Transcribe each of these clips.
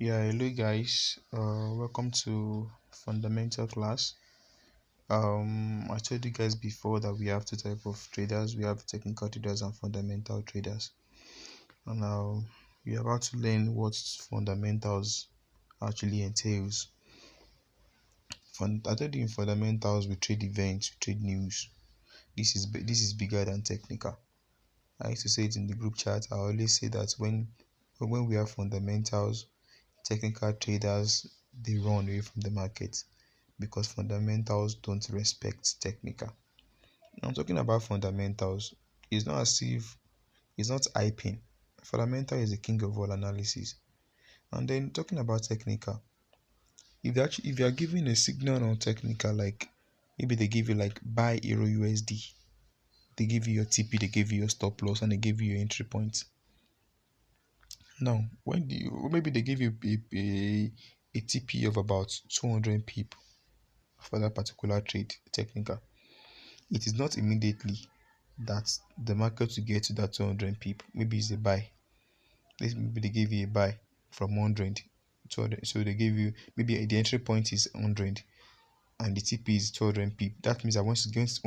Yeah, hello guys. Welcome to fundamental class. I told you guys before that we have two type of traders. We have technical traders and fundamental traders. And now we are about to learn what fundamentals actually entails. I told you in fundamentals we trade events, we trade news. This is bigger than technical. I used to say it in the group chat. I always say that when we have fundamentals, technical traders they run away from the market because fundamentals don't respect technical. Now, I'm talking about fundamentals. It's not as if it's not hyping. Fundamental is the king of all analysis. And then talking about technical, if you are giving a signal on technical, like maybe they give you like buy Euro USD, they give you your TP, they give you your stop loss, and they give you your entry points. Now, when do you, maybe they give you a TP of about 200 pip for that particular trade technical, it is not immediately that the market will get to that 200 pip. Maybe it's a buy. Maybe they give you a buy from 100 200. So they give you maybe the entry point is 100 and the TP is 200 pip. That means that once it gets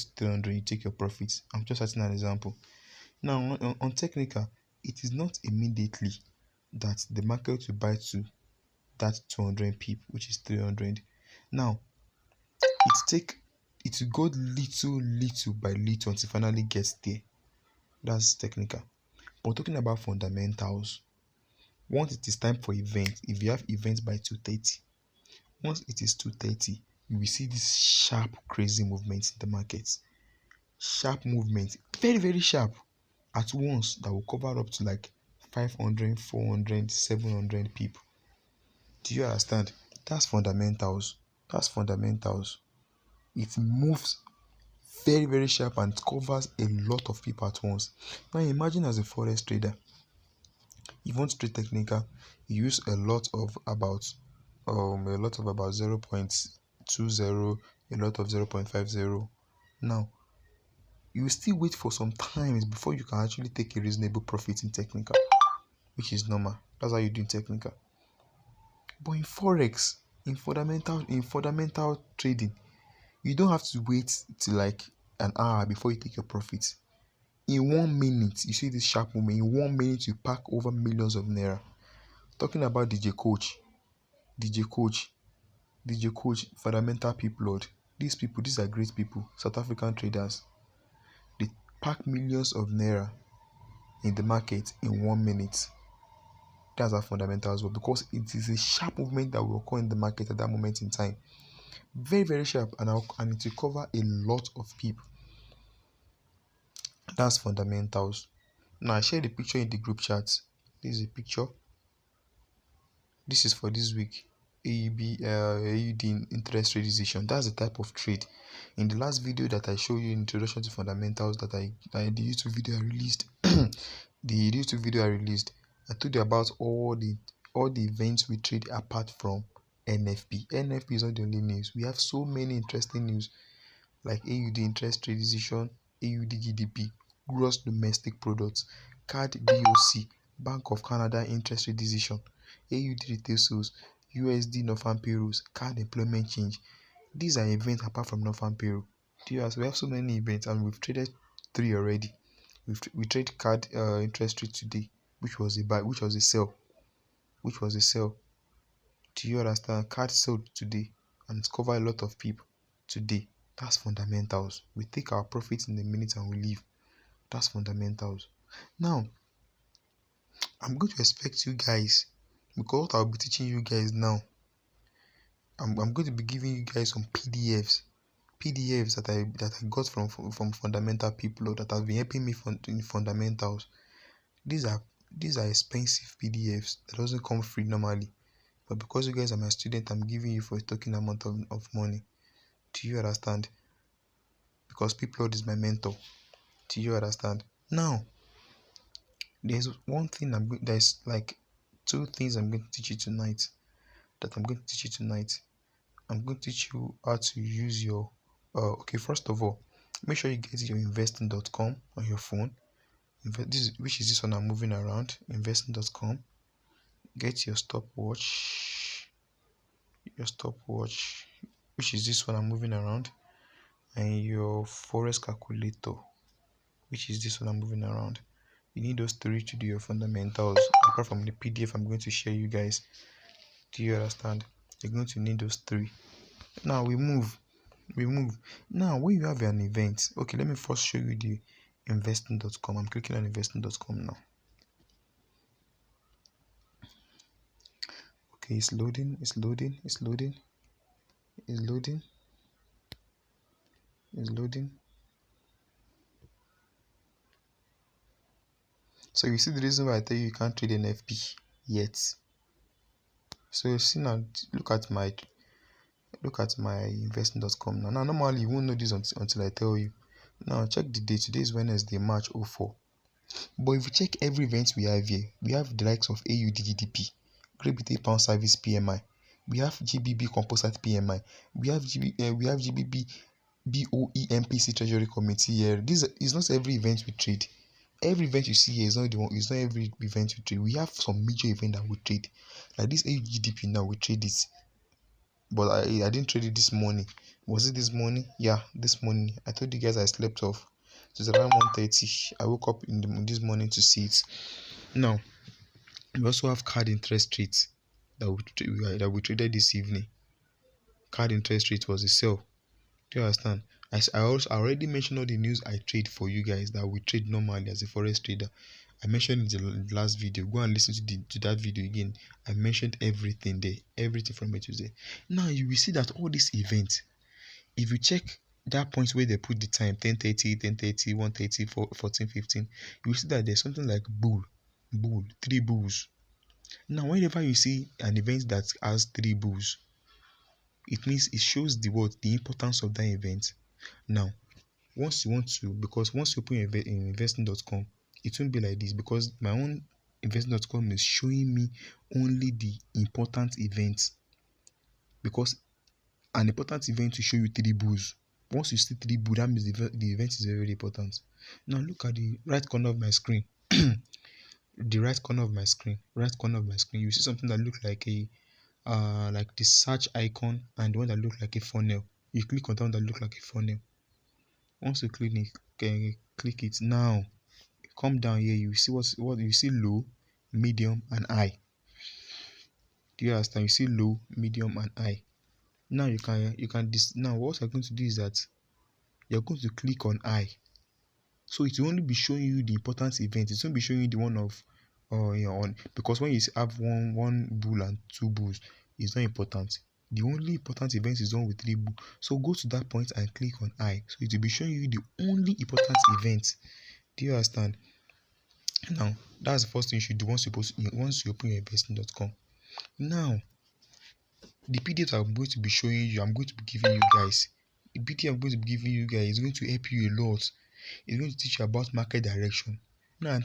to 300, you take your profits. I'm just setting an example. Now on technical, it is not immediately that the market will buy to that 200 pip, which is 300. Now it take it will go little by little until it finally gets there. That's technical. But talking about fundamentals, once it is time for event, if you have events by 2:30, once it is 2:30, you will see this sharp crazy movement in the markets. Sharp movement, very very sharp at once, that will cover up to like 500, 400, 700 people. Do you understand? That's fundamentals. That's fundamentals. It moves very very sharp and covers a lot of people at once. Now imagine as a forex trader, you want to trade technical, you use a lot of about 0.20, a lot of 0.50. Now you still wait for some times before you can actually take a reasonable profit in technical, which is normal. That's how you do in technical. But in forex, in fundamental trading, you don't have to wait till like an hour before you take your profit. In 1 minute, you see this sharp movement. In 1 minute, you pack over millions of naira. Talking about DJ Coach, DJ Coach, fundamental people, Lord. These are great people, South African traders. They pack millions of naira in the market in 1 minute. That's our fundamental as well, because it is a sharp movement that will occur in the market at that moment in time. Very, very sharp, and it will cover a lot of people. That's fundamentals. Now I share the picture in the group chat. This is a picture. This is for this week. AUD interest rate decision. That's the type of trade. In the last video that I showed you, introduction to fundamentals, that the YouTube video I released, I told you about all the events we trade apart from NFP. NFP is not the only news. We have so many interesting news like AUD interest rate decision, AUD GDP, gross domestic products, CAD BOC, Bank of Canada interest rate decision, AUD retail sales, USD non-farm payrolls, CAD employment change. These are events apart from non-farm payroll. We have so many events and we've traded 3 already. We trade CAD interest rate today, which was a buy, which was a sell. Do you understand? CAD sold today and it's covered a lot of people today. That's fundamentals. We take our profits in a minute and we leave. That's fundamentals. Now, I'm going to expect you guys, because what I'll be teaching you guys now, I'm going to be giving you guys some PDFs that I got from fundamental people that have been helping me in fundamentals. These are expensive PDFs that doesn't come free normally, but because you guys are my student, I'm giving you for a token amount of money. Do you understand? Because people is my mentor. Do you understand? Now, there's like 2 things I'm going to teach you tonight. I'm going to teach you how to use your okay, first of all, make sure you get your investing.com on your phone. Which is this one I'm moving around, investing.com. get your stopwatch, which is this one I'm moving around, and your forex calculator, which is this one I'm moving around. You need those three to do your fundamentals, apart from the PDF I'm going to share you guys. Do you understand? You're going to need those three. Now we move. Now when you have an event, okay, let me first show you the investing.com. I'm clicking on investing.com now. Okay, it's loading. So you see the reason why I tell you can't trade NFP yet. So you see now, look at my investing.com now. Now normally you won't know this until I tell you. Now check the date. Today is Wednesday, March 04. But if you check every event we have here, we have the likes of AUD Great Britain Pound Service PMI, we have GBP Composite PMI, we have GBP BOE Treasury Committee here. This is not every event we trade. Every event you see here is not the one. It's not every event we trade. We have some major event that we trade. Like this AUD now, we trade it. But I didn't trade it this morning. Was it this morning? Yeah, this morning. I told you guys I slept off. It was around 1:30. I woke up this morning to see it. Now, we also have card interest rates that we traded this evening. Card interest rate was a sell. Do you understand? I already mentioned all the news I trade for you guys that we trade normally as a forex trader. I mentioned in the last video. Go and listen to that video again. I mentioned everything there, everything from A to Z. Now you will see that all these events, if you check that point where they put the time 10:30, 10:30, 1:30, 14, 15, you will see that there's something like bull, three bulls. Now whenever you see an event that has three bulls, it means it shows the importance of that event. Now once you open your investing.com, it won't be like this, because my own investing.com is showing me only the important events, because an important event will show you three bulls. Once you see three bulls, that means the event is very, very important. Now look at the right corner of my screen. The right corner of my screen, you see something that looks like a like the search icon, and the one that looks like a funnel. You click on the one that looks like a funnel. Once you click it, now come down here, you see what you see: low, medium, and high. Do you understand? You see low, medium, and high. Now now what you're going to do is that you're going to click on high. So it will only be showing you the important event. It won't be showing you the one of because when you have one bull and two bulls, it's not important. The only important event is the one with three bulls. So go to that point and click on high. So it will be showing you the only important event. Do you understand? Now that's the first thing you should do once you open your investing.com. Now the PDF I'm going to be showing you, I'm going to be giving you guys. The PDF I'm going to be giving you guys is going to help you a lot. It's going to teach you about market direction. Now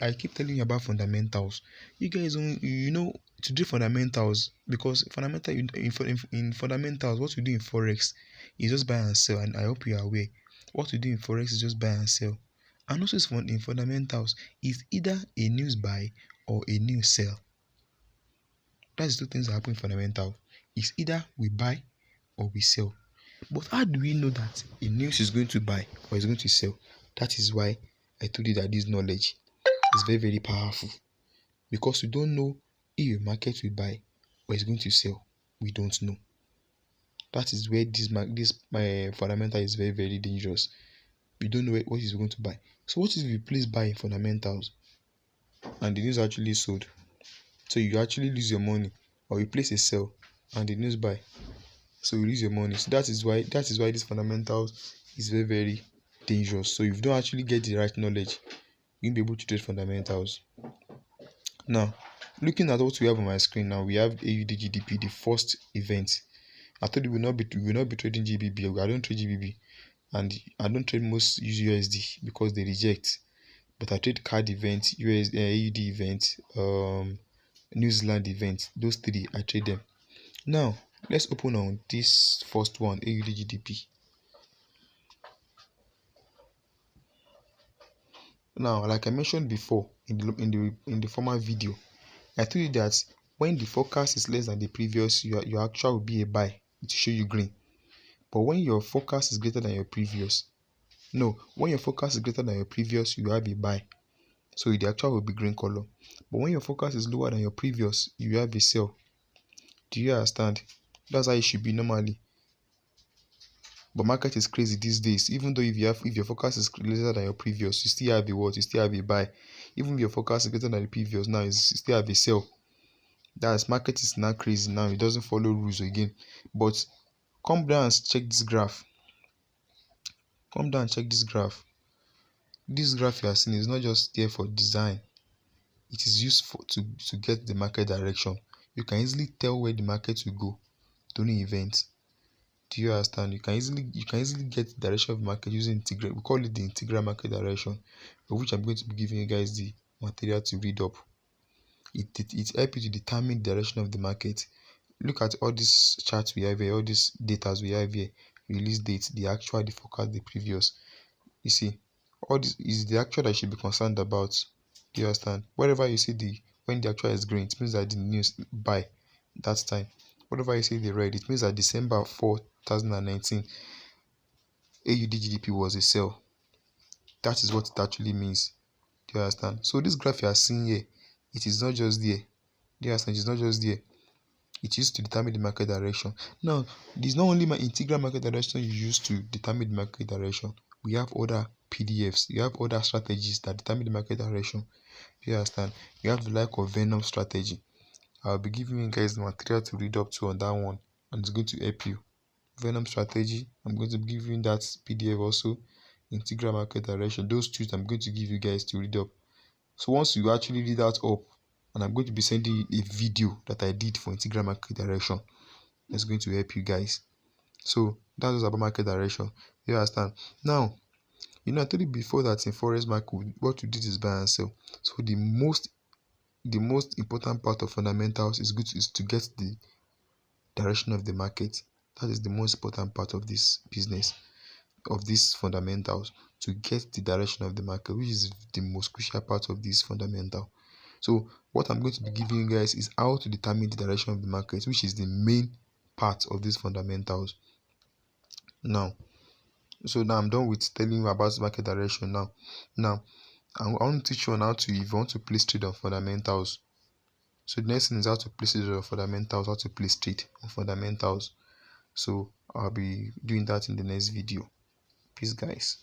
I keep telling you about fundamentals. You guys know to do fundamentals, because in fundamentals, what we do in forex is just buy and sell, and I hope you are aware. What we do in forex is just buy and sell. And also in fundamentals is either a news buy or a news sell. That's the two things that happen in fundamental. It's either we buy or we sell. But how do we know that a news is going to buy or is going to sell? That is why I told you that this knowledge is very, very powerful. Because we don't know if a market will buy or is going to sell. We don't know. That is where my fundamental is very, very dangerous. We don't know what is going to buy. So what if you place buy in fundamentals and the news actually sold? So you actually lose your money. Or you place a sell and the news buy, so you lose your money. So that is why this fundamentals is very, very dangerous. So if you don't actually get the right knowledge, you won't be able to trade fundamentals. Now, looking at what we have on my screen now, we have AUD GDP, the first event. I told you we will not be trading GBP. I don't trade GBP, and I don't trade most USD because they reject. But I trade card event, AUD event, New Zealand event. Those three I trade them. Now let's open on this first one, AUD GDP. Now, like I mentioned before in the former video, I told you that when the forecast is less than the previous, your actual will be a buy. It will show you green. But when your forecast is greater than your previous, no, when your forecast is greater than your previous, you have a buy. So the actual will be green color. But when your forecast is lower than your previous, you have a sell. Do you understand? That's how it should be normally. But market is crazy these days. Even though if your forecast is greater than your previous, you still have a what? You still have a buy. Even if your forecast is greater than the previous, now you still have a sell. That's market is now crazy now. It doesn't follow rules again. But come down and check this graph. Come down and check this graph. This graph you are seeing is not just there for design. It is used to get the market direction. You can easily tell where the market will go during events. Do you understand? You can easily get the direction of the market using integral. We call it the integral market direction, of which I'm going to be giving you guys the material to read up. It helps you to determine the direction of the market. Look at all these charts we have here, all these data we have here, release date, the actual, the forecast, the previous. You see, all this is the actual that you should be concerned about. Do you understand? Wherever you see when the actual is green, it means that the news buy that time. Whatever you see the red, it means that December 4, 2019, AUD GDP was a sell. That is what it actually means. Do you understand? So this graph you are seeing here, it is not just there. Do you understand? It's not just there. It used to determine the market direction. Now, this is not only my integral market direction you use to determine the market direction. We have other PDFs. You have other strategies that determine the market direction. You understand? You have the like of Venom strategy. I'll be giving you guys the material to read up to on that one, and it's going to help you. Venom strategy, I'm going to be giving you that PDF also. Integral market direction. Those two I'm going to give you guys to read up. So once you actually read that up, and I'm going to be sending you a video that I did for integral market direction. That's going to help you guys. So that's about market direction. You understand? Now, I told you before that in forex market, what we did is buy and sell. So the most important part of fundamentals is to get the direction of the market. That is the most important part of this business, of these fundamentals, to get the direction of the market, which is the most crucial part of this fundamental. So what I'm going to be giving you guys is how to determine the direction of the market, which is the main part of these fundamentals. Now I'm done with telling you about market direction. Now I want to teach you on how to, if you want to place trade on fundamentals. So the next thing is how to place trade on fundamentals, how to place trade on fundamentals. So I'll be doing that in the next video. Peace, guys.